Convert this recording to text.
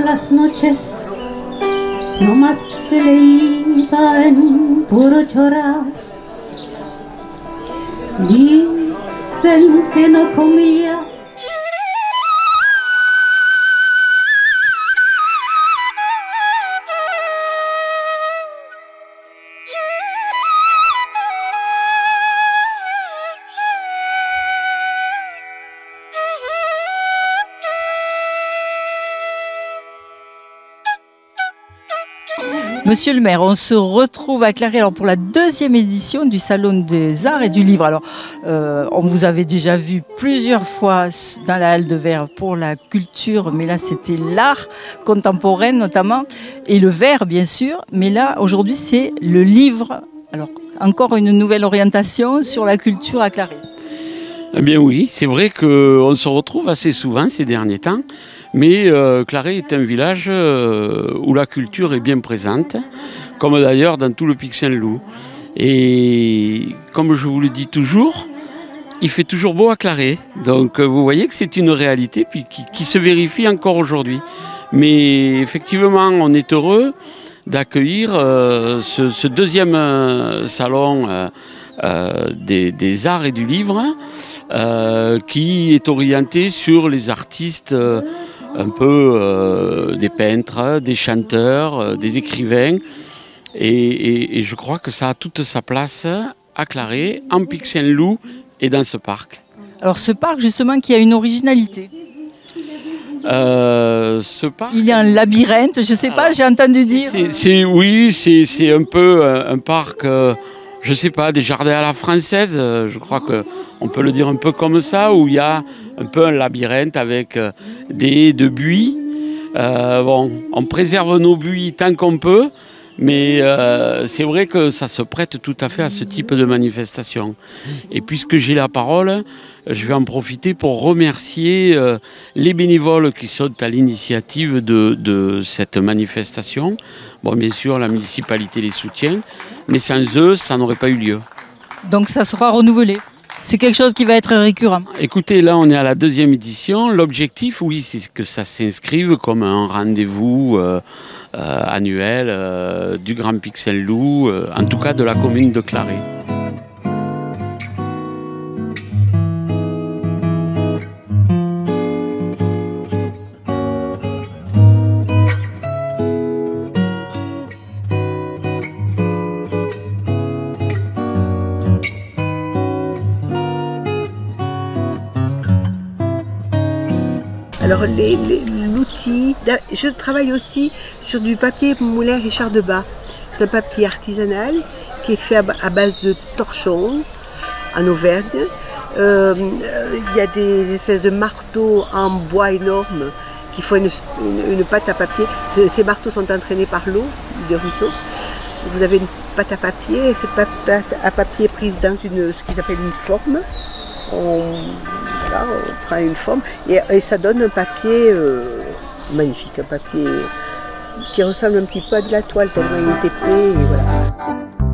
las noches nomás se le iba en puro llorar. Dicen que no comía. Monsieur le maire, on se retrouve à Clarey alors pour la deuxième édition du Salon des Arts et du Livre. Alors, on vous avait déjà vu plusieurs fois dans la halle de verre pour la culture, mais là c'était l'art contemporain notamment, et le verre bien sûr, mais là aujourd'hui c'est le livre. Alors, encore une nouvelle orientation sur la culture à Clarey. Eh bien oui, c'est vrai qu'on se retrouve assez souvent ces derniers temps. Mais Clarey est un village où la culture est bien présente, comme d'ailleurs dans tout le Pic Saint-Loup. Et comme je vous le dis toujours, il fait toujours beau à Clarey. Donc vous voyez que c'est une réalité puis qui se vérifie encore aujourd'hui. Mais effectivement, on est heureux d'accueillir ce deuxième salon des arts et du livre qui est orienté sur les artistes un peu des peintres, des chanteurs, des écrivains. Et je crois que ça a toute sa place à Clarey, en Pic Saint-Loup et dans ce parc. Alors ce parc justement qui a une originalité. Ce parc, il y a un labyrinthe, je ne sais pas, j'ai entendu dire. Oui, c'est un peu un parc, je ne sais pas, des jardins à la française, je crois qu'on peut le dire un peu comme ça, où il y a un peu un labyrinthe avec des haies de buis. Bon, on préserve nos buis tant qu'on peut, mais c'est vrai que ça se prête tout à fait à ce type de manifestation. Et puisque j'ai la parole, je vais en profiter pour remercier les bénévoles qui sont à l'initiative de cette manifestation. Bon, bien sûr, la municipalité les soutient, mais sans eux, ça n'aurait pas eu lieu. Donc ça sera renouvelé. C'est quelque chose qui va être récurrent. Écoutez, là on est à la deuxième édition. L'objectif, oui, c'est que ça s'inscrive comme un rendez-vous annuel du Grand Pic Saint-Loup, en tout cas de la commune de Clarey. Alors l'outil, je travaille aussi sur du papier moulin Richard Debat. C'est un papier artisanal qui est fait à base de torchons en Auvergne. Il y a des espèces de marteaux en bois énormes qui font une pâte à papier. Ces marteaux sont entraînés par l'eau de ruisseau. Vous avez une pâte à papier et cette pâte à papier est prise dans ce qui s'appelle une forme. Voilà, on prend une forme et ça donne un papier magnifique, un papier qui ressemble un petit peu à de la toile tellement il est épais et voilà.